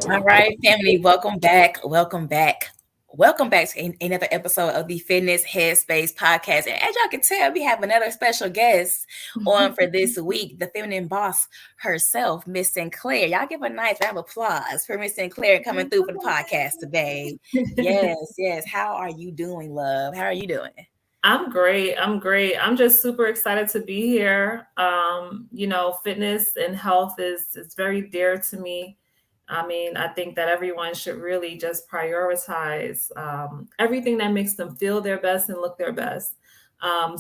All right, family, welcome back. Welcome back. Welcome back to another episode of the Fitness Headspace Podcast. And as y'all can tell, we have another special guest on for this week, the feminine boss herself, Miss Sinclair. Y'all give a nice round of applause for Miss Sinclair coming through for the podcast today. Yes. How are you doing, love? How are you doing? I'm great. I'm just super excited to be here. Fitness and health is very dear to me. I mean, I think that everyone should really just prioritize everything that makes them feel their best and look their best. I'm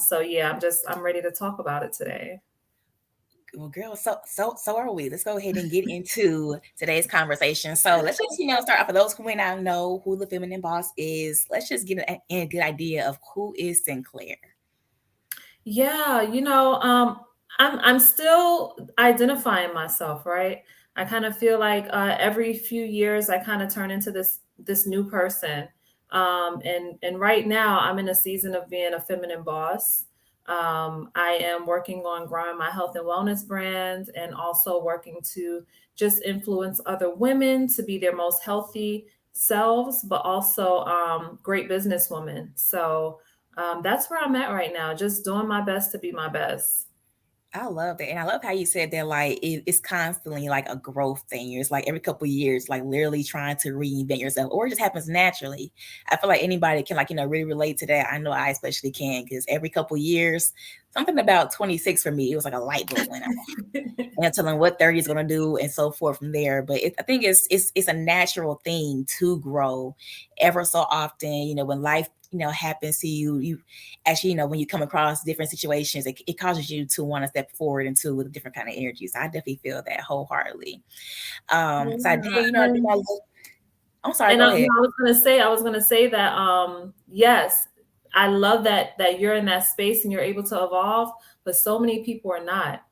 ready to talk about it today. Well, girl, so are we. Let's go ahead and get into today's conversation. So let's just, start off for those who may not know who the feminine boss is. Let's just get a good idea of who is Sinclair. Yeah, I'm still identifying myself, right? I kind of feel like every few years I kind of turn into this new person. And right now I'm in a season of being a feminine boss. I am working on growing my health and wellness brand and also working to just influence other women to be their most healthy selves, but also great businesswomen. So that's where I'm at right now, just doing my best to be my best. I love that. And I love how you said that, like, it's constantly like a growth thing. It's like every couple of years, like literally trying to reinvent yourself, or it just happens naturally. I feel like anybody can, like, really relate to that. I know I especially can, because every couple of years, something about 26 for me, it was like a light bulb went off. And telling what 30 is going to do and so forth from there. But I think it's a natural thing to grow ever so often, when life happens to you actually, when you come across different situations, it causes you to want to step forward into with a different kind of energy. So I definitely feel that wholeheartedly. So I did, I'm sorry, and go ahead. I was gonna say that yes, I love that you're in that space and you're able to evolve, but so many people are not.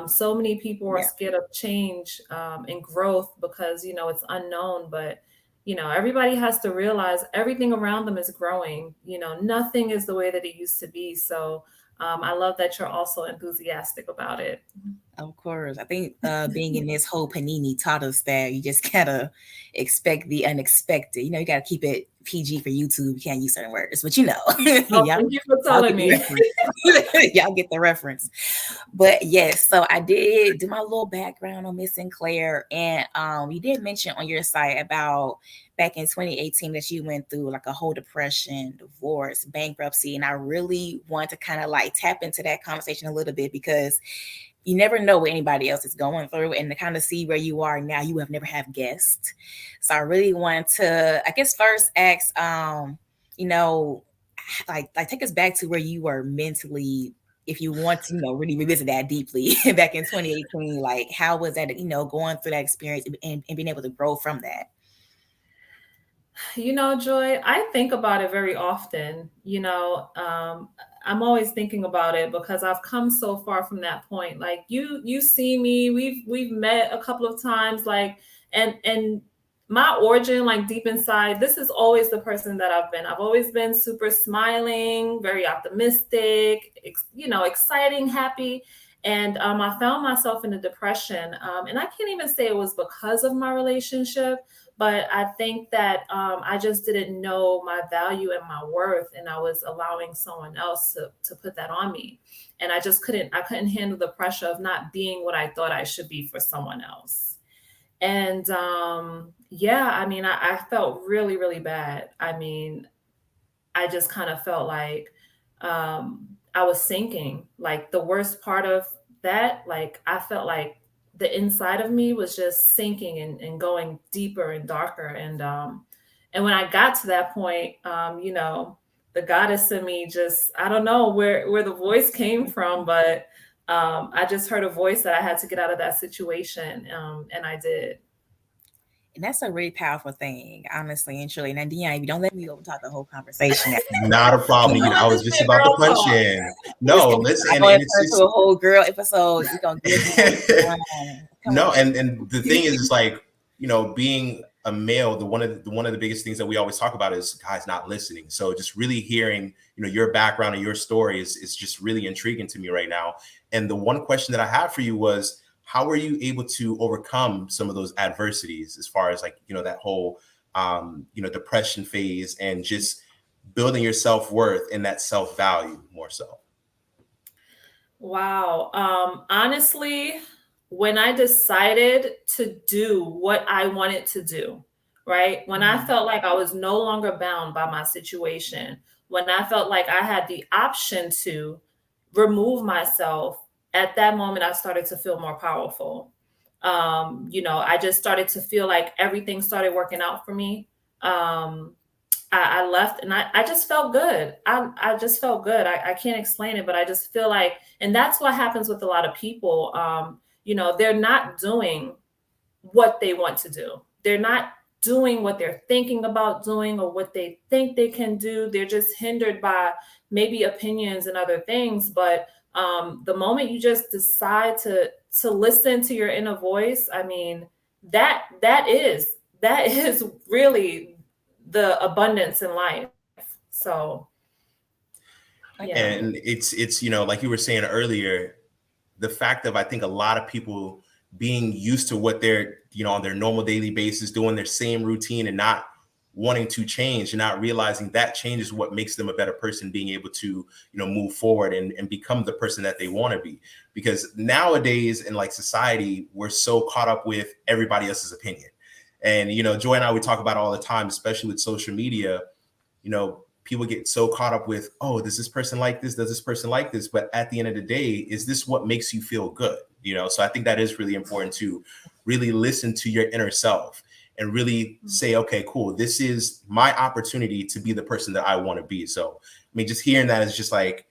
So many people are scared of change and growth because it's unknown, but everybody has to realize everything around them is growing. Nothing is the way that it used to be. So I love that you're also enthusiastic about it. Of course. I think being in this whole panini taught us that you just gotta expect the unexpected. You gotta keep it PG for YouTube. You can't use certain words, but Oh, thank you for telling me. Y'all get the reference. But yes, so I did do my little background on Miss Sinclair, and you did mention on your site about back in 2018 that you went through like a whole depression, divorce, bankruptcy, and I really want to kind of like tap into that conversation a little bit, because you never know what anybody else is going through, and to kind of see where you are now, you have never have guessed. So I really want to, I guess, first ask, like take us back to where you were mentally, if you want to, really revisit that deeply back in 2018. Like, how was that, going through that experience and being able to grow from that? Joy, I think about it very often. I'm always thinking about it because I've come so far from that point. Like you see me, we've met a couple of times, like, and my origin, like deep inside, this is always the person that I've been. I've always been super smiling, very optimistic, exciting, happy. And I found myself in a depression. And I can't even say it was because of my relationship, but I think that I just didn't know my value and my worth, and I was allowing someone else to put that on me. And I couldn't handle the pressure of not being what I thought I should be for someone else. And I felt really, really bad. I mean, I just kind of felt like I was sinking. Like the worst part of that, like I felt like the inside of me was just sinking and going deeper and darker. And when I got to that point, the goddess in me just, I don't know where the voice came from, but I just heard a voice that I had to get out of that situation. And I did. And that's a really powerful thing, honestly and truly. And Dion, if you don't let me overtalk the whole conversation. Not a problem. I was just about to punch in. No, listen. I'm going to turn to a whole girl episode. We're going to get No, and the thing is, it's like, being a male, one of the biggest things that we always talk about is guys not listening. So just really hearing, your background and your story is just really intriguing to me right now. And the one question that I have for you was, how were you able to overcome some of those adversities as far as like, that whole, depression phase and just building your self-worth and that self-value more so? Wow. Honestly, when I decided to do what I wanted to do, right? When I felt like I was no longer bound by my situation, when I felt like I had the option to remove myself, at that moment, I started to feel more powerful. I just started to feel like everything started working out for me. I left and I just felt good. I just felt good. I can't explain it, but I just feel like, and that's what happens with a lot of people. They're not doing what they want to do. They're not doing what they're thinking about doing or what they think they can do. They're just hindered by maybe opinions and other things. But the moment you just decide to listen to your inner voice, I mean, that is really the abundance in life. So, yeah. And it's, like you were saying earlier, the fact of, I think a lot of people being used to what they're, on their normal daily basis, doing their same routine and not wanting to change and not realizing that change is what makes them a better person, being able to, move forward and become the person that they want to be. Because nowadays in like society, we're so caught up with everybody else's opinion. And, Joy and I, we talk about it all the time, especially with social media, people get so caught up with, oh, does this person like this? Does this person like this? But at the end of the day, is this what makes you feel good? So I think that is really important to really listen to your inner self and really say, okay, cool, this is my opportunity to be the person that I want to be. So, I mean, just hearing that is just like,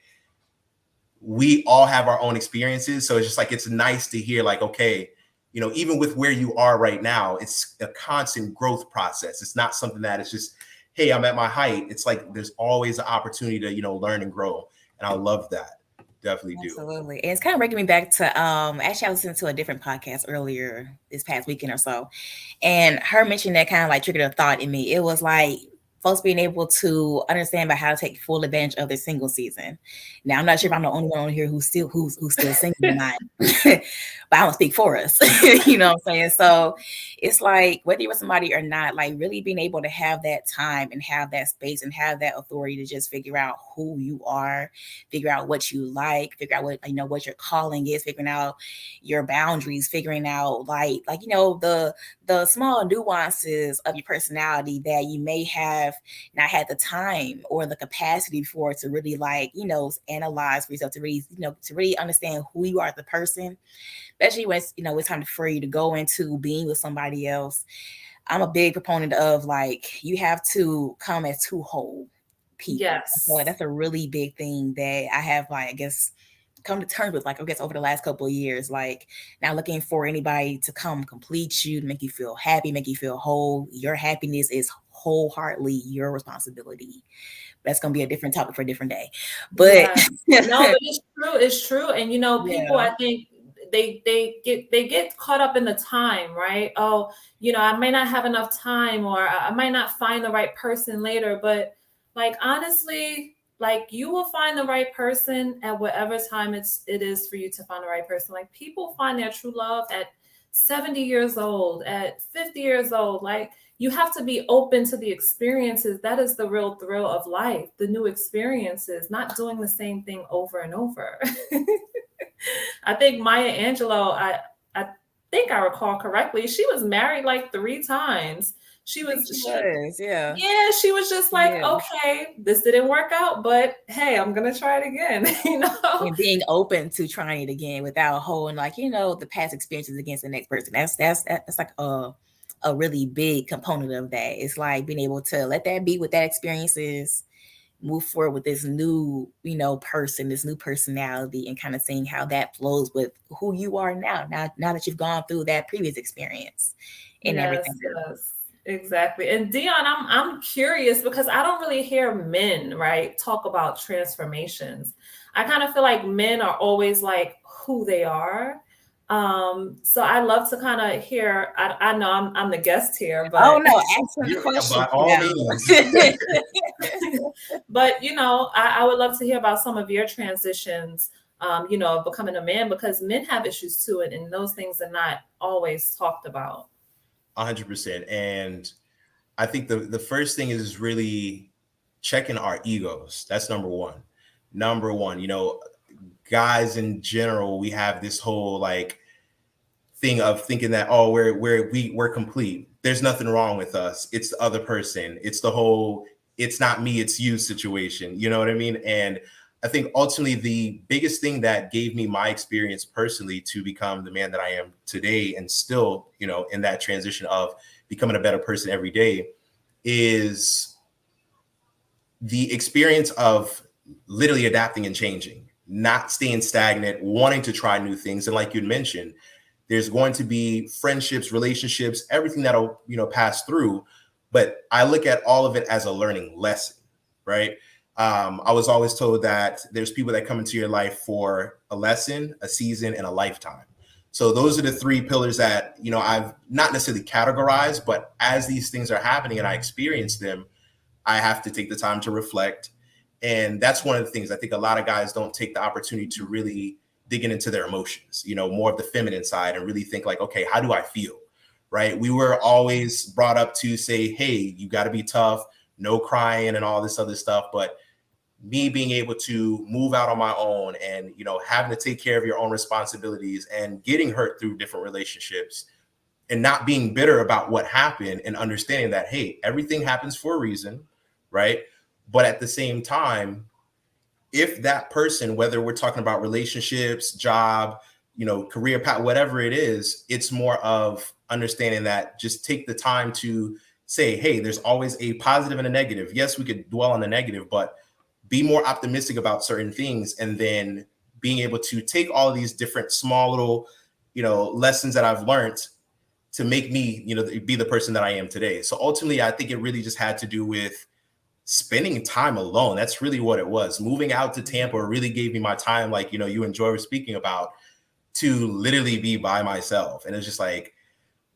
we all have our own experiences. So it's just like, it's nice to hear like, okay, even with where you are right now, it's a constant growth process. It's not something that is just, hey, I'm at my height. It's like, there's always an opportunity to, learn and grow. And I love that. Definitely do. Absolutely. And it's kind of bringing me back to, actually I was listening to a different podcast earlier this past weekend or so. And her mentioning that kind of like triggered a thought in me. It was like, folks being able to understand about how to take full advantage of their single season. Now, I'm not sure if I'm the only one on here who's still single or not, but I don't speak for us. You know what I'm saying? So it's like, whether you're with somebody or not, like really being able to have that time and have that space and have that authority to just figure out who you are, figure out what you like, figure out what, what your calling is, figuring out your boundaries, figuring out like, the small nuances of your personality that you may have not had the time or the capacity for to really like, analyze for yourself, to really understand who you are as a person, especially when it's time for you to go into being with somebody else. I'm a big proponent of like, you have to come as two whole people. Yes. So that's a really big thing that I have, like, I guess, come to terms with, like, I guess over the last couple of years, like not looking for anybody to come complete you, to make you feel happy, make you feel whole. Your happiness is wholeheartedly your responsibility. That's going to be a different topic for a different day. But no, but it's true. And people, I think they get caught up in the time, right? Oh, I may not have enough time, or I might not find the right person later. But like, honestly, like, you will find the right person at whatever time it is for you to find the right person. Like, people find their true love at 70 years old, at 50 years old. Like, you have to be open to the experiences. That is the real thrill of life, the new experiences, not doing the same thing over and over. I think Maya Angelou, I think I recall correctly, she was married like 3 times. She was just like, okay, this didn't work out, but hey, I'm gonna try it again. And being open to trying it again without holding like, the past experiences against the next person. That's like a really big component of that. It's like being able to let that be what that experience is, move forward with this new, person, this new personality, and kind of seeing how that flows with who you are now that you've gone through that previous experience and everything. Yes. Exactly. And Dion, I'm curious because I don't really hear men, right, talk about transformations. I kind of feel like men are always like who they are. So I love to kind of hear. I know I'm the guest here, but answer the question. By all means. But I would love to hear about some of your transitions. of becoming a man, because men have issues too. And those things are not always talked about. 100%. And I think the first thing is really checking our egos. That's number one. Number one, guys in general, we have this whole like thing of thinking that, oh, we're complete. There's nothing wrong with us. It's the other person. It's the whole, it's not me, it's you situation. You know what I mean? And I think ultimately the biggest thing that gave me my experience personally to become the man that I am today, and still, in that transition of becoming a better person every day, is the experience of literally adapting and changing, not staying stagnant, wanting to try new things. And like you mentioned, there's going to be friendships, relationships, everything that'll, pass through. But I look at all of it as a learning lesson, right? I was always told that there's people that come into your life for a lesson, a season, and a lifetime. So those are the three pillars that, I've not necessarily categorized, but as these things are happening and I experience them, I have to take the time to reflect. And that's one of the things I think a lot of guys don't take the opportunity to really digging into their emotions, more of the feminine side, and really think like, okay, how do I feel? Right. We were always brought up to say, hey, you got to be tough, no crying and all this other stuff. But me being able to move out on my own and, having to take care of your own responsibilities and getting hurt through different relationships and not being bitter about what happened, and understanding that, hey, everything happens for a reason. Right. But at the same time, if that person, whether we're talking about relationships, job, career path, whatever it is, it's more of understanding that just take the time to say, hey, there's always a positive and a negative. Yes, we could dwell on the negative, but be more optimistic about certain things. And then being able to take all of these different small little, lessons that I've learned to make me, be the person that I am today. So ultimately, I think it really just had to do with spending time alone. That's really what it was. Moving out to Tampa really gave me my time, like, you and Joy were speaking about, to literally be by myself. And it's just like,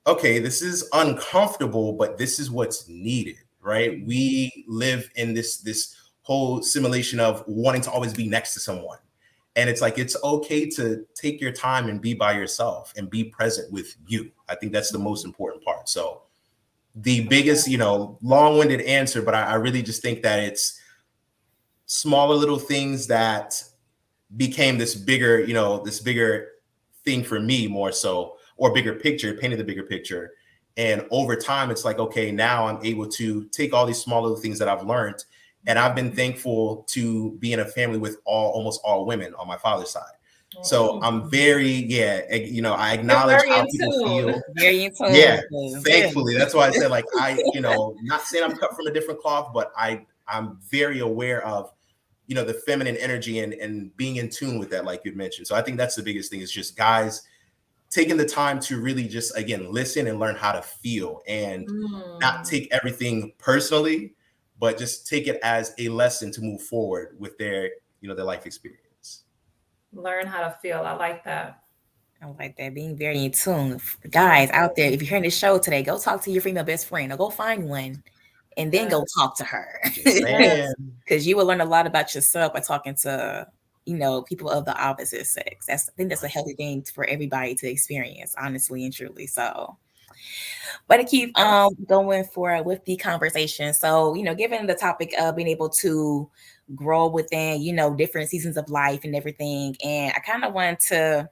okay, this is uncomfortable, but this is what's needed, right? We live in this whole simulation of wanting to always be next to someone. And it's like, it's okay to take your time and be by yourself and be present with you. I think that's the most important part. So the biggest, long-winded answer, but I really just think that it's smaller little things that became this bigger, thing for me more so, or bigger picture, painting the bigger picture. And over time, it's like, okay, now I'm able to take all these small little things that I've learned. And I've been thankful to be in a family with almost all women on my father's side. So I'm very, I acknowledge how people feel. Very in tune. Yeah, thankfully. That's why I said, like, not saying I'm cut from a different cloth, but I'm very aware of, the feminine energy and being in tune with that, like you mentioned. So I think that's the biggest thing, is just guys taking the time to really just, again, listen and learn how to feel, and not take everything personally, but just take it as a lesson to move forward with their, their life experience. Learn how to feel. I like that. I like that, being very in tune. Guys out there, if you're hearing this show today, go talk to your female best friend, or go find one and then go talk to her. Because you will learn a lot about yourself by talking to, people of the opposite sex. I think that's a healthy thing for everybody to experience, honestly and truly. So, but to keep going forward with the conversation. So, given the topic of being able to grow within, different seasons of life and everything, and I kind of want to,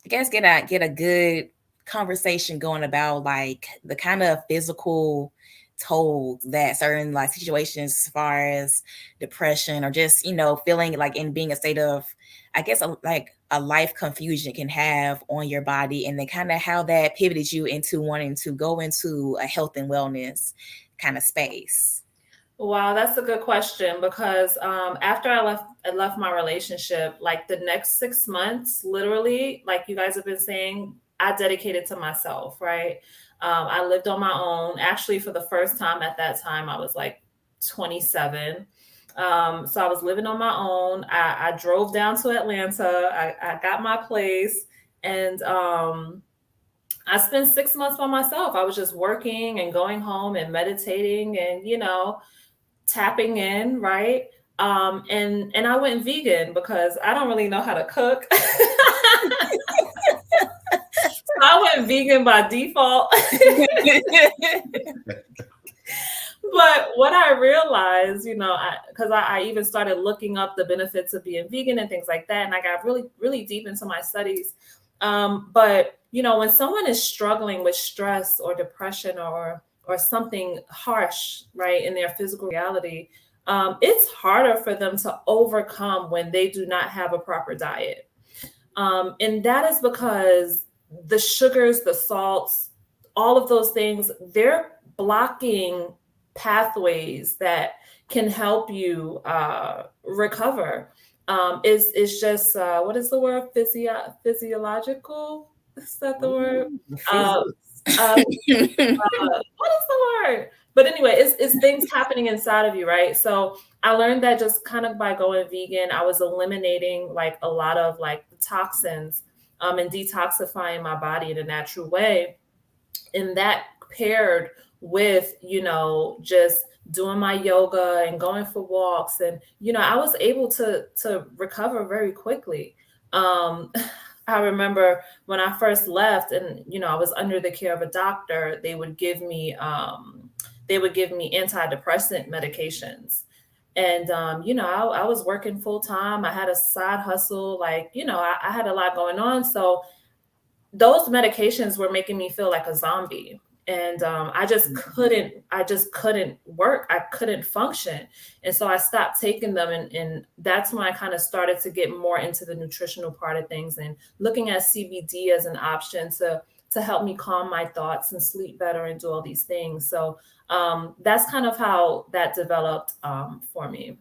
I guess, get a good conversation going about like the kind of physical toll that certain like situations, as far as depression or just, feeling like in being a state of, I guess, like a life confusion can have on your body, and then kind of how that pivoted you into wanting to go into a health and wellness kind of space. Wow, that's a good question, because after I left my relationship, like the next 6 months, literally, like you guys have been saying, I dedicated to myself, right? I lived on my own. Actually, for the first time at that time, I was like 27. So I was living on my own. I drove down to Atlanta. I got my place, and I spent 6 months by myself. I was just working and going home and meditating and, tapping in, right? And I went vegan because I don't really know how to cook. So I went vegan by default. But what I realized, because I even started looking up the benefits of being vegan and things like that, and I got really, really deep into my studies. But when someone is struggling with stress or depression or something harsh, right, in their physical reality, it's harder for them to overcome when they do not have a proper diet. And that is because the sugars, the salts, all of those things, they're blocking pathways that can help you recover. Is just what is the word? Physiological? Is that the word? What is the word? But anyway, it's things happening inside of you, right? So I learned that just kind of by going vegan, I was eliminating like a lot of like the toxins and detoxifying my body in a natural way. And that paired with, just doing my yoga and going for walks. And, I was able to recover very quickly. I remember when I first left and, I was under the care of a doctor, they would give me antidepressant medications. And, I was working full time. I had a side hustle, like, I had a lot going on. So those medications were making me feel like a zombie. And I just couldn't work. I couldn't function. And so I stopped taking them. And that's when I kind of started to get more into the nutritional part of things and looking at CBD as an option to help me calm my thoughts and sleep better and do all these things. So that's kind of how that developed for me.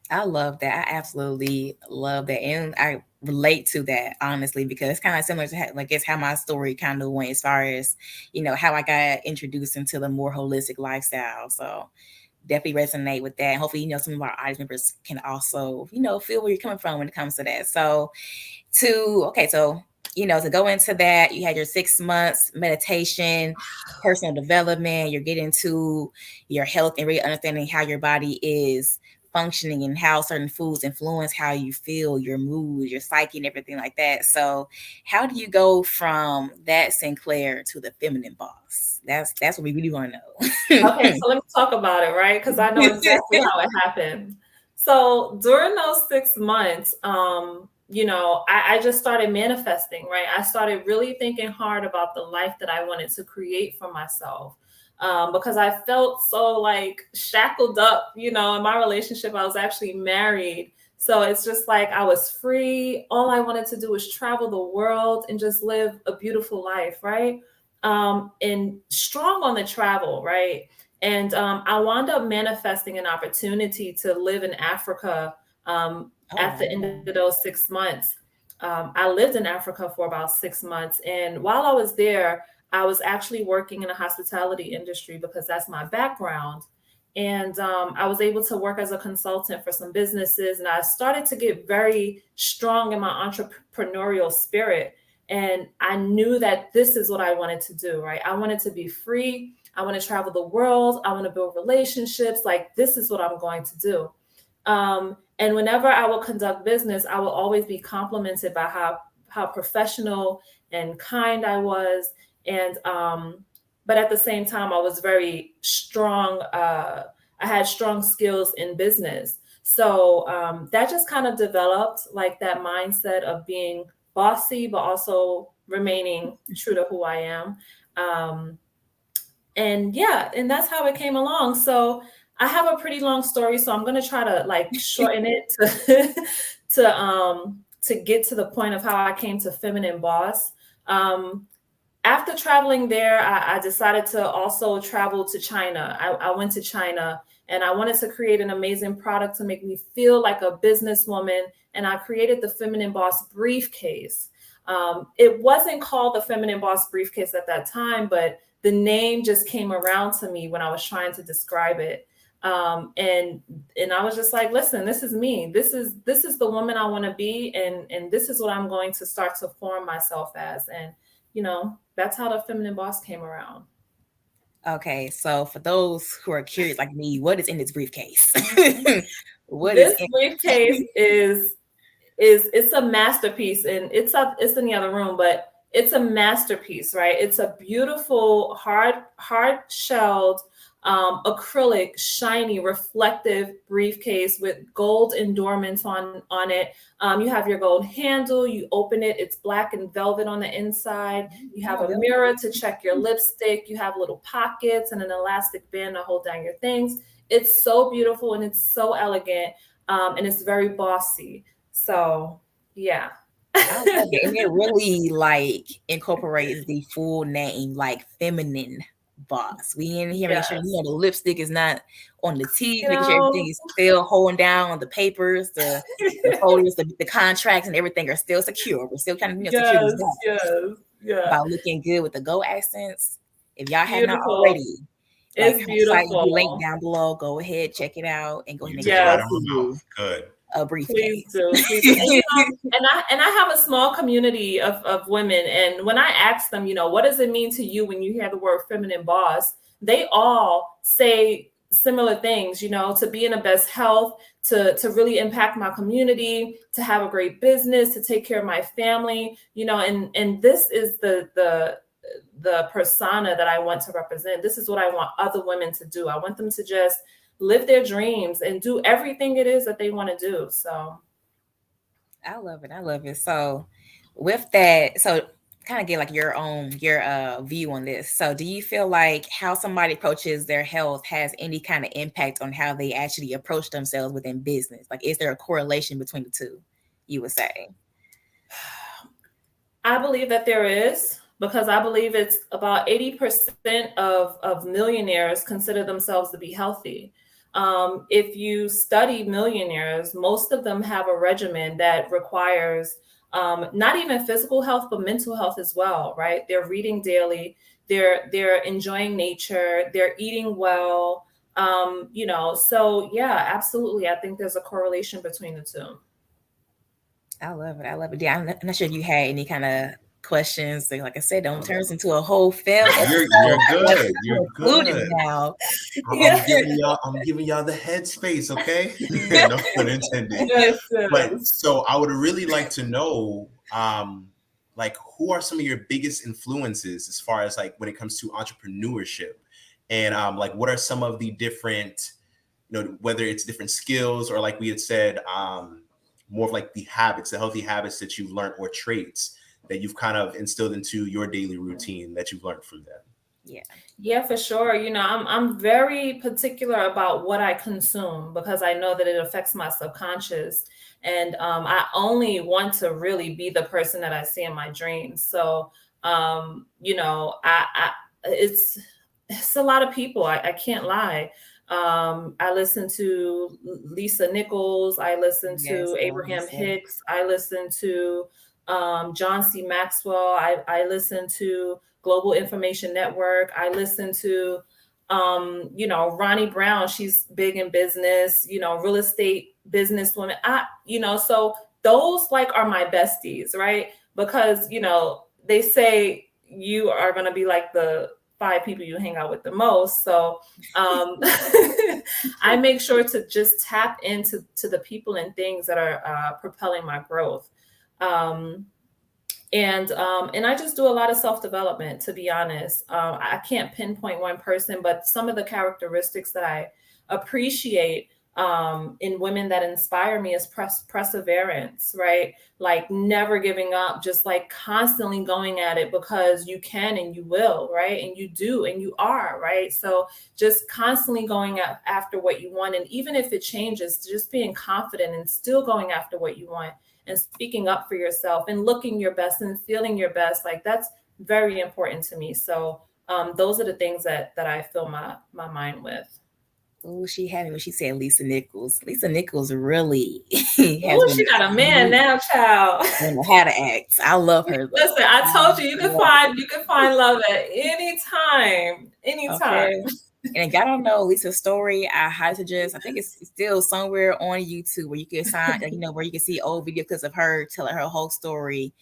I love that. I absolutely love that. And I relate to that, honestly, because it's kind of similar to how my story kind of went as far as, how I got introduced into the more holistic lifestyle. So definitely resonate with that. And hopefully, some of our audience members can also, feel where you're coming from when it comes to that. So to go into that, you had your 6 months meditation, personal development, you're getting to your health and really understanding how your body is functioning and how certain foods influence how you feel, your mood, your psyche, and everything like that. So how do you go from that Sinclair to the feminine boss? That's what we really want to know. Okay, so let me talk about it, right? Because I know exactly how it happened. So during those 6 months, I just started manifesting, right? I started really thinking hard about the life that I wanted to create for myself. Because I felt so like shackled up, in my relationship. I was actually married. So it's just like I was free. All I wanted to do was travel the world and just live a beautiful life, right? And strong on the travel, right? And I wound up manifesting an opportunity to live in Africa at the end of those 6 months. I lived in Africa for about 6 months. And while I was there, I was actually working in the hospitality industry because that's my background. And I was able to work as a consultant for some businesses. And I started to get very strong in my entrepreneurial spirit. And I knew that this is what I wanted to do, right? I wanted to be free. I want to travel the world. I want to build relationships. Like, this is what I'm going to do. And whenever I will conduct business, I will always be complimented by how professional and kind I was. And, but at the same time, I was very strong. I had strong skills in business. So that just kind of developed like that mindset of being bossy, but also remaining true to who I am. And that's how it came along. So I have a pretty long story, so I'm going to try to like shorten it to get to the point of how I came to Feminine Boss. After traveling there, I decided to also travel to China. I went to China and I wanted to create an amazing product to make me feel like a businesswoman. And I created the Feminine Boss briefcase. It wasn't called the Feminine Boss briefcase at that time, but the name just came around to me when I was trying to describe it. And I was just like, listen, this is me. This is the woman I want to be. And this is what I'm going to start to form myself as. And, that's how the Feminine Boss came around. Okay. So for those who are curious like me, what is in this briefcase? What is This briefcase is it's a masterpiece, and it's in the other room, but it's a masterpiece, right? It's a beautiful hard shelled acrylic, shiny, reflective briefcase with gold endorments on it. You have your gold handle. You open it. It's black and velvet on the inside. You have a mirror to check your lipstick. You have little pockets and an elastic band to hold down your things. It's so beautiful and it's so elegant, and it's very bossy. So yeah. I love it. And it really like incorporates the full name, like feminine boss. We in here making sure the lipstick is not on the teeth, making sure everything is still holding down the papers, the folders, the contracts, and everything are still secure. We're still kind of secure by looking good with the gold accents. If y'all have not already, it's beautiful. Link down below. Go ahead, check it out, and go ahead and get right on my mouth. Good. A briefcase. Please do. And I have a small community of women, and when I ask them, what does it mean to you when you hear the word feminine boss, they all say similar things, to be in the best health, to really impact my community, to have a great business, to take care of my family, and this is the persona that I want to represent. This is what I want other women to do. I want them to just live their dreams and do everything it is that they want to do. So I love it. So with that, so kind of get like your view on this. So do you feel like how somebody approaches their health has any kind of impact on how they actually approach themselves within business? Like, is there a correlation between the two, you would say? I believe that there is, because I believe it's about 80% of millionaires consider themselves to be healthy. If you study millionaires, most of them have a regimen that requires not even physical health, but mental health as well, right? They're reading daily, they're enjoying nature, they're eating well, so yeah, absolutely. I think there's a correlation between the two. I love it. Yeah, I'm not sure if you had any kind of questions. So like I said, don't turn this into a whole film. You're good. You're good. Now. I'm giving y'all the headspace, okay? No pun intended. Yes. But so I would really like to know, like, who are some of your biggest influences as far as like when it comes to entrepreneurship, and like what are some of the different, whether it's different skills or like we had said, more of like the healthy habits that you've learned or traits that you've kind of instilled into your daily routine that you've learned from them. Yeah, for sure. I'm very particular about what I consume because I know that it affects my subconscious, and I only want to really be the person that I see in my dreams. So, it's a lot of people. I can't lie. I listen to Lisa Nichols. I listen to Abraham Hicks. I listen to John C. Maxwell. I listen to Global Information Network. I listen to, Ronnie Brown. She's big in business, real estate businesswoman. So those like are my besties, right? Because, they say you are going to be like the 5 people you hang out with the most. So I make sure to just tap into the people and things that are propelling my growth. And I just do a lot of self-development, to be honest. I can't pinpoint one person, but some of the characteristics that I appreciate in women that inspire me is perseverance, right? Like never giving up, just like constantly going at it because you can and you will, right? And you do and you are, right? So just constantly going after what you want. And even if it changes, just being confident and still going after what you want and speaking up for yourself and looking your best and feeling your best, like that's very important to me. So those are the things that I fill my mind with. Oh, she had me when she said Lisa Nichols. Lisa Nichols really oh, she got a man now, child. And how to act. I love her. Listen, I told you can find love at any time. Okay. And if y'all don't know Lisa's story, I highly suggest. I think it's still somewhere on YouTube where you can find, where you can see old video clips of her telling her whole story.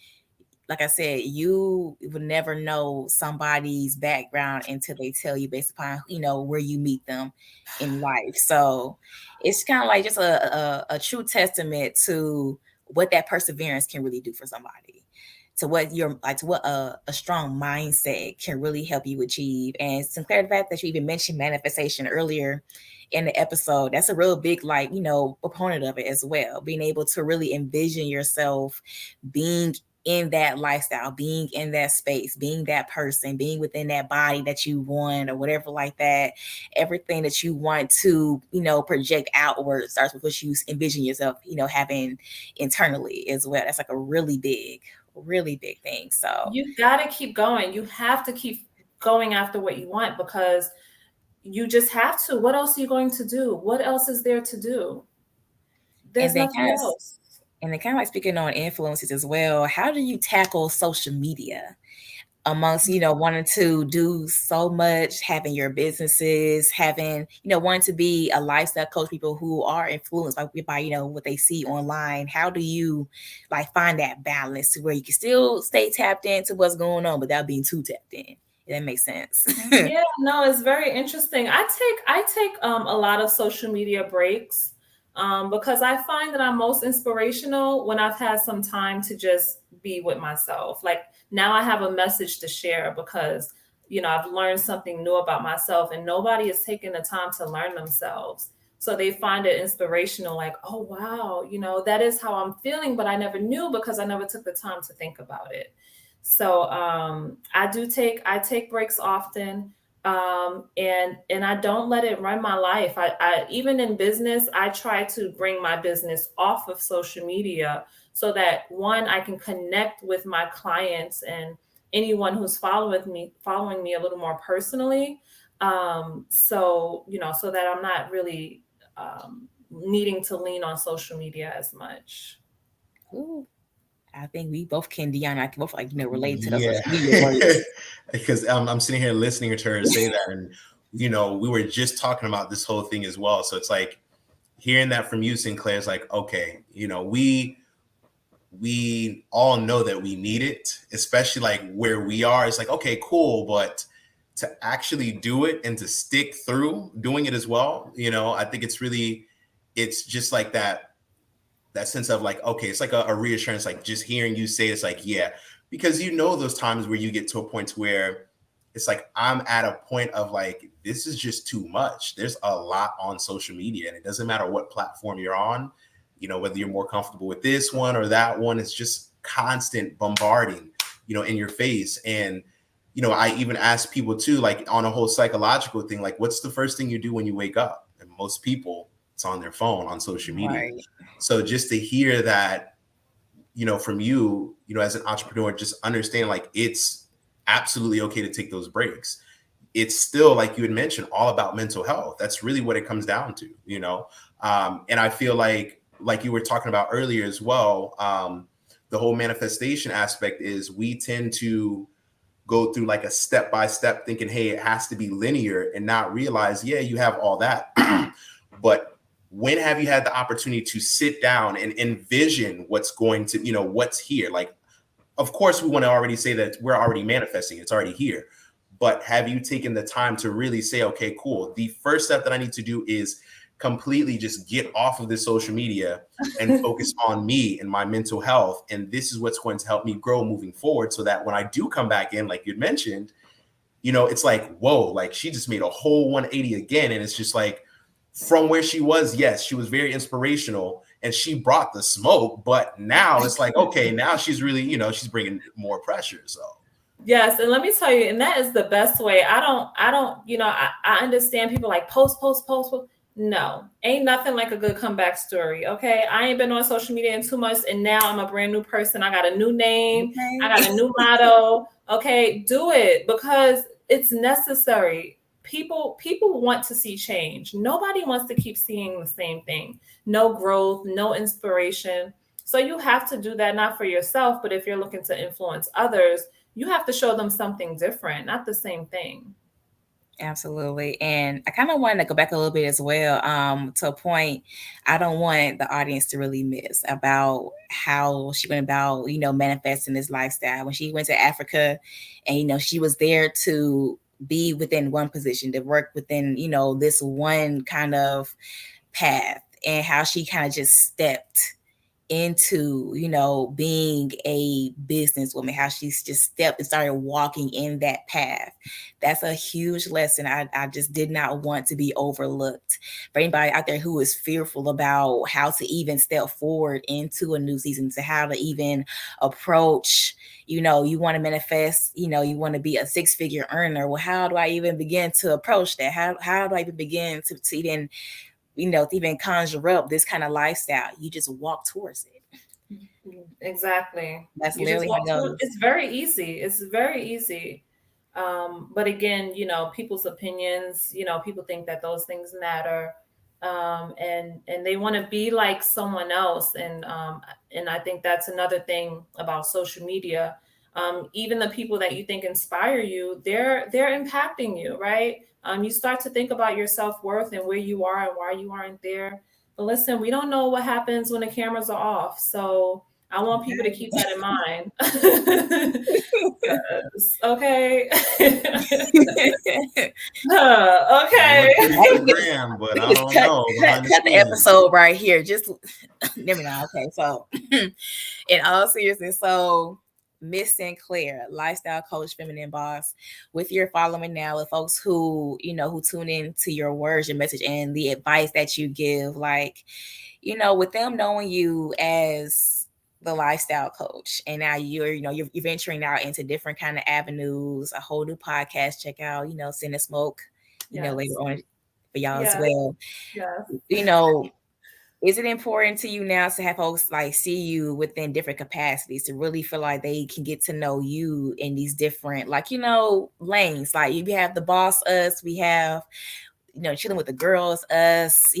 like I said, you would never know somebody's background until they tell you based upon, where you meet them in life. So it's kind of like just a true testament to what that perseverance can really do for somebody, to what a strong mindset can really help you achieve. And Sinclair, the fact that you even mentioned manifestation earlier in the episode, that's a real big, proponent of it as well. Being able to really envision yourself being in that lifestyle, being in that space, being that person, being within that body that you want or whatever like that. Everything that you want to, project outward starts with what you envision yourself, having internally as well. That's like a really big thing. So you got to keep going. You have to keep going after what you want, because you just have to. What else are you going to do? What else is there to do? There's nothing else. And then kind of like speaking on influences as well, how do you tackle social media amongst, wanting to do so much, having your businesses, having, wanting to be a lifestyle coach, people who are influenced by what they see online? How do you find that balance to where you can still stay tapped into what's going on without being too tapped in? If that makes sense. Yeah, no, it's very interesting. I take a lot of social media breaks. Because I find that I'm most inspirational when I've had some time to just be with myself. Like now I have a message to share because, I've learned something new about myself, and nobody is taking the time to learn themselves. So they find it inspirational, like, oh, wow, that is how I'm feeling, but I never knew because I never took the time to think about it. So I take breaks often. And I don't let it run my life. I even in business, I try to bring my business off of social media so that one, I can connect with my clients and anyone who's following me a little more personally. So that I'm not really needing to lean on social media as much. Ooh. I think we both can, Deanna. I can both relate to those Yeah. social media warriors. Because I'm sitting here listening to her say that, and we were just talking about this whole thing as well. So it's like hearing that from you, Sinclair, is like, okay, we all know that we need it, especially like where we are. It's like, okay, cool, but to actually do it and to stick through doing it as well, I think it's just like that sense of like, okay, it's like a reassurance, like just hearing you say it's like, yeah, because those times where you get to a point where it's like, I'm at a point of like, this is just too much. There's a lot on social media, and it doesn't matter what platform you're on, whether you're more comfortable with this one or that one, it's just constant bombarding, in your face. And, I even ask people too, like on a whole psychological thing, like what's the first thing you do when you wake up? And most people, it's on their phone, on social media. Right. So just to hear that, from you, as an entrepreneur, just understand like it's absolutely okay to take those breaks. It's still, like you had mentioned, all about mental health. That's really what it comes down to, and I feel like you were talking about earlier as well, the whole manifestation aspect is we tend to go through like a step-by-step thinking, hey, it has to be linear, and not realize, yeah, you have all that. But when have you had the opportunity to sit down and envision what's going to, what's here? Like, of course, we want to already say that we're already manifesting. It's already here. But have you taken the time to really say, okay, cool. The first step that I need to do is completely just get off of this social media and focus on me and my mental health. And this is what's going to help me grow moving forward, so that when I do come back in, like you'd mentioned, it's like, whoa, like she just made a whole 180 again. And it's just like, from where she was, yes, she was very inspirational and she brought the smoke, but now it's like, okay, now she's really, she's bringing more pressure. So yes, and let me tell you, and that is the best way. I don't, I understand people like post. No, ain't nothing like a good comeback story. Okay, I ain't been on social media in 2 months, and now I'm a brand new person. I got a new name. Okay. I got a new motto. Okay, do it because it's necessary. People want to see change. Nobody wants to keep seeing the same thing. No growth, no inspiration. So you have to do that, not for yourself, but if you're looking to influence others, you have to show them something different, not the same thing. Absolutely. And I kind of wanted to go back a little bit as well, to a point I don't want the audience to really miss about how she went about, manifesting this lifestyle. When she went to Africa and, she was there to be within one position, to work within, this one kind of path, and how she kind of just stepped into being a businesswoman, how she's just stepped and started walking in that path. That's a huge lesson. I just did not want to be overlooked. For anybody out there who is fearful about how to even step forward into a new season, to how to even approach, you want to manifest, you want to be a 6-figure earner. Well, how do I even begin to approach that? How do I even begin to even to even conjure up this kind of lifestyle? You just walk towards it. Exactly. That's You literally just walk how it through. goes. It's very easy. It's very easy. But again, people's opinions, people think that those things matter. And they want to be like someone else. And I think that's another thing about social media. Even the people that you think inspire you, they're impacting you, right? You start to think about your self-worth and where you are and why you aren't there. But listen, we don't know what happens when the cameras are off. So I want people to keep that in mind. Okay. Okay. Instagram, but I don't know. Cut the episode right here. Just let me know. Okay, so in all seriousness, so Miss Sinclair, lifestyle coach, feminine boss, with your following now, the folks who who tune in to your words, your message, and the advice that you give, like with them knowing you as the lifestyle coach, and now you're venturing out into different kind of avenues, a whole new podcast. Check out Sin and Smoke, Yes. later on for y'all Yes. as well. Yes. Is it important to you now to have folks like see you within different capacities, to really feel like they can get to know you in these different, lanes? Like you have the boss us, we have chilling with the girls us,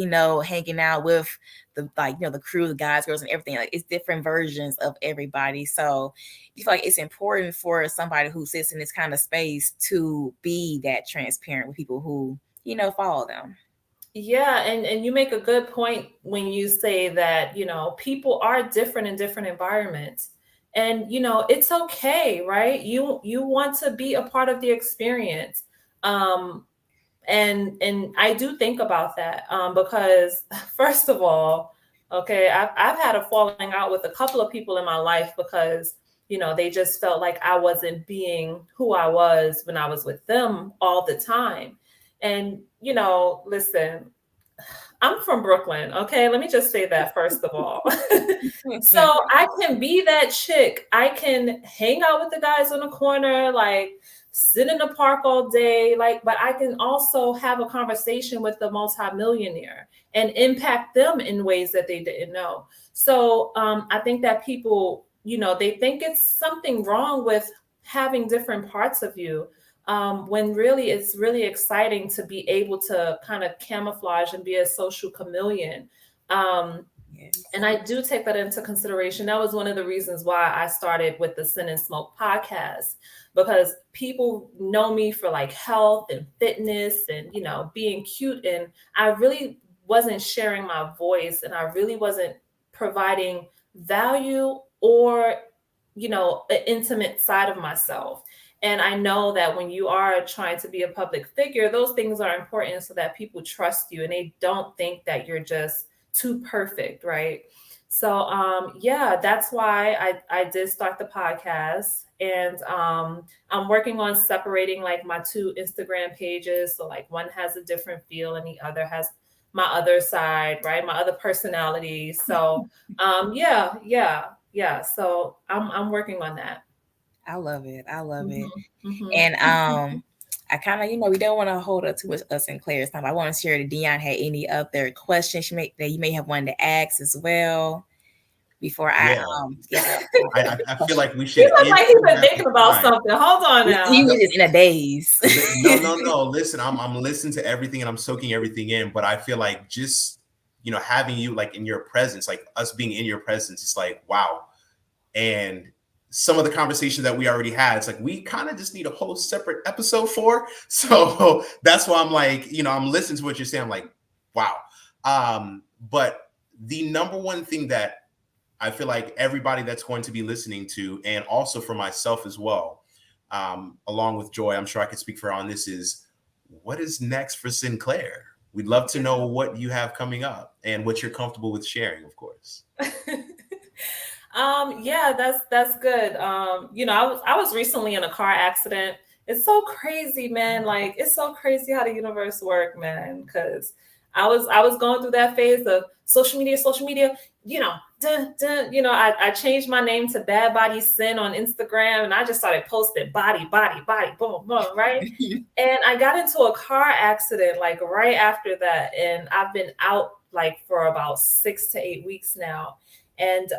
hanging out with the the crew, the guys, girls, and everything. Like it's different versions of everybody. So you feel like it's important for somebody who sits in this kind of space to be that transparent with people who follow them. Yeah, and you make a good point when you say that, people are different in different environments. And it's okay, right? You want to be a part of the experience. And I do think about that, because first of all, okay, I've had a falling out with a couple of people in my life because they just felt like I wasn't being who I was when I was with them all the time. And listen, I'm from Brooklyn, okay? Let me just say that first of all. So I can be that chick. I can hang out with the guys on the corner, like sit in the park all day, but I can also have a conversation with the multimillionaire and impact them in ways that they didn't know. So I think that people, they think it's something wrong with having different parts of you. When really it's really exciting to be able to kind of camouflage and be a social chameleon. Yes. And I do take that into consideration. That was one of the reasons why I started with the Sin and Smoke podcast, because people know me for like health and fitness and, being cute. And I really wasn't sharing my voice, and I really wasn't providing value or, an intimate side of myself. And I know that when you are trying to be a public figure, those things are important so that people trust you and they don't think that you're just too perfect, right? So yeah, that's why I did start the podcast. And I'm working on separating like my two Instagram pages. So like one has a different feel and the other has my other side, right? My other personality. So yeah. So I'm working on that. I love it. I love it. Mm-hmm. And I kind of, we don't want to hold up too much us and Claire's time. I want to share that Dion had any other questions that you may have wanted to ask as well before I feel like we should. He looked like he's been thinking about something. Hold on now. He was just in a daze. No. Listen, I'm listening to everything and I'm soaking everything in. But I feel like just having you like in your presence, like us being in your presence, it's like wow. And some of the conversations that we already had, it's like we kind of just need a whole separate episode for. So that's why I'm like, I'm listening to what you're saying. I'm like, wow. But the number one thing that I feel like everybody that's going to be listening to, and also for myself as well, along with Joy, I'm sure I could speak for her on this, is what is next for Sinclair? We'd love to know what you have coming up and what you're comfortable with sharing, of course. Yeah, that's good. I was recently in a car accident. It's so crazy, man. Like, it's so crazy how the universe works, man. Because I was going through that phase of social media. I changed my name to Bad Body Sin on Instagram, and I just started posting body, boom, boom, right? And I got into a car accident like right after that, and I've been out like for about 6 to 8 weeks now. And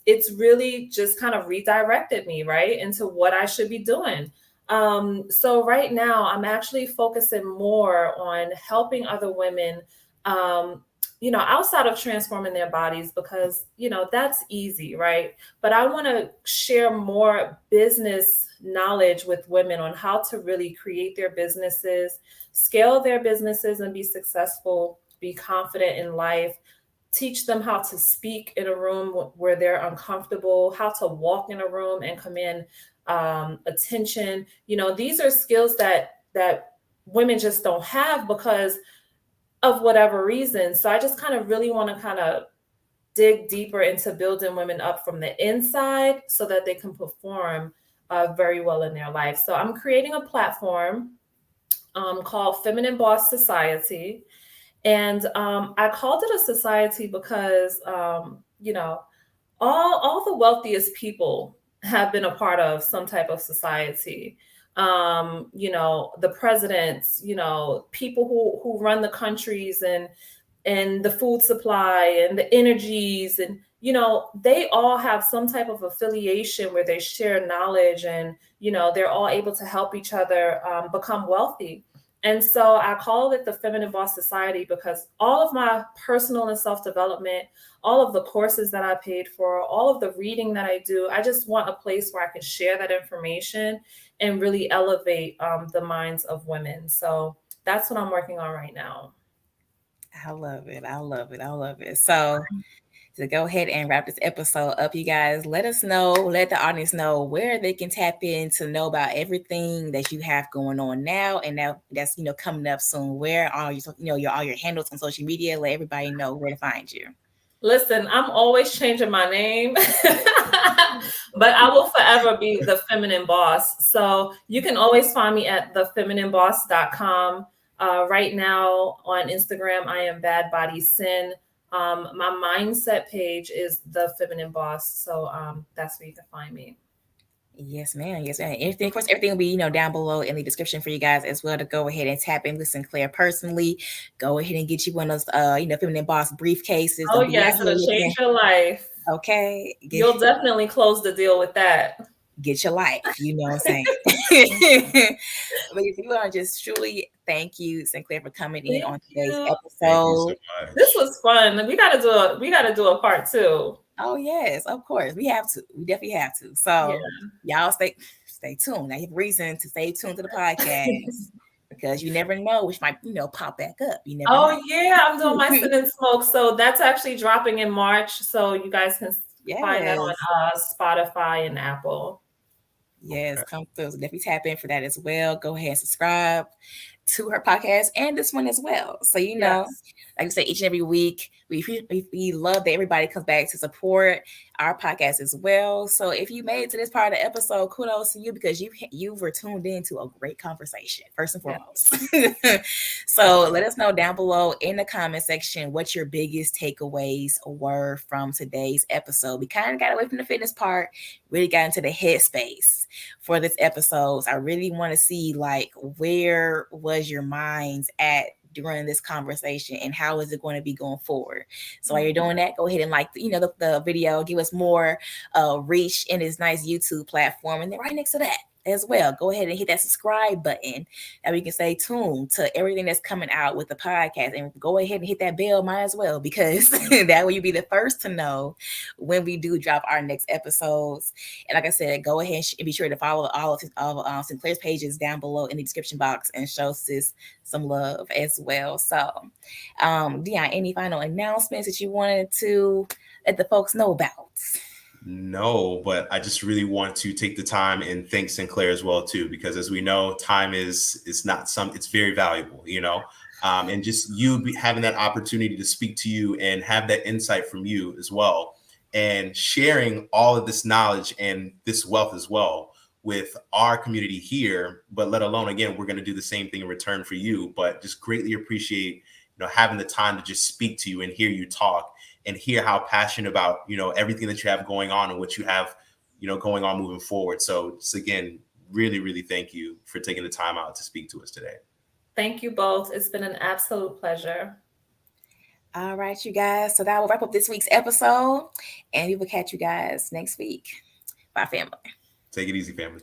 it's really just kind of redirected me, right, into what I should be doing. So right now, I'm actually focusing more on helping other women, outside of transforming their bodies, because, that's easy, right? But I want to share more business knowledge with women on how to really create their businesses, scale their businesses, and be successful, be confident in life. Teach them how to speak in a room where they're uncomfortable, how to walk in a room and command attention. These are skills that women just don't have because of whatever reason. So I just kind of really want to kind of dig deeper into building women up from the inside so that they can perform very well in their life. So I'm creating a platform called Feminine Boss Society. And I called it a society because, all the wealthiest people have been a part of some type of society. The presidents, people who run the countries and the food supply and the energies, and, they all have some type of affiliation where they share knowledge, and, they're all able to help each other become wealthy. And so I call it the Feminine Boss Society because all of my personal and self-development, all of the courses that I paid for, all of the reading that I do, I just want a place where I can share that information and really elevate the minds of women. So that's what I'm working on right now. I love it. So to go ahead and wrap this episode up, you guys, let the audience know where they can tap in to know about everything that you have going on now, and now that's coming up soon. Where are you? All your handles on social media. Let everybody know where to find you. Listen, I'm always changing my name, but I will forever be the Feminine Boss. So you can always find me at thefeminine.boss.com. Right now on Instagram, I am Bad Body Sin. My mindset page is The Feminine Boss. So that's where you can find me. Yes, ma'am. Everything, of course, everything will be, down below in the description for you guys as well to go ahead and tap in with Sinclair personally. Go ahead and get you one of those, Feminine Boss briefcases. Oh, yes, it'll change your life. Okay. You'll definitely close the deal with that. Get your life, you know what I'm saying? But if you want to just truly thank you, Sinclair, for coming in on today's episode. So this was fun. We gotta do a part 2. Oh yes, of course. We have to. We definitely have to. So y'all stay tuned. I have reason to stay tuned to the podcast because you never know which might, pop back up. You never know. Yeah, I'm doing my Sit and Smoke. So that's actually dropping in March. So you guys can find that on Spotify and Apple. Yes, come through. So definitely tap in for that as well. Go ahead and subscribe to her podcast and this one as well. So, like I say, each and every week, we love that everybody comes back to support our podcast as well. So if you made it to this part of the episode, kudos to you because you were tuned into a great conversation, first and foremost. So let us know down below in the comment section what your biggest takeaways were from today's episode. We kind of got away from the fitness part, really got into the headspace for this episode. So I really want to see where was your minds at during this conversation and how is it going to be going forward. So while you're doing that, go ahead and the video, give us more reach in this nice YouTube platform. And then right next to that, as well. Go ahead and hit that subscribe button, and we can stay tuned to everything that's coming out with the podcast. And go ahead and hit that bell, might as well, because that way you'll be the first to know when we do drop our next episodes. And like I said, go ahead and be sure to follow all of Sinclair's pages down below in the description box and show sis some love as well. So, Dion, any final announcements that you wanted to let the folks know about? No, but I just really want to take the time and thank Sinclair as well too, because as we know, time is not it's very valuable, and just having that opportunity to speak to you and have that insight from you as well, and sharing all of this knowledge and this wealth as well with our community here. But let alone, again, we're going to do the same thing in return for you. But just greatly appreciate having the time to just speak to you and hear you talk, and hear how passionate about, everything that you have going on and what you have, going on moving forward. So just again, really, really thank you for taking the time out to speak to us today. Thank you both. It's been an absolute pleasure. All right, you guys. So that will wrap up this week's episode, and we will catch you guys next week. Bye, family. Take it easy, family.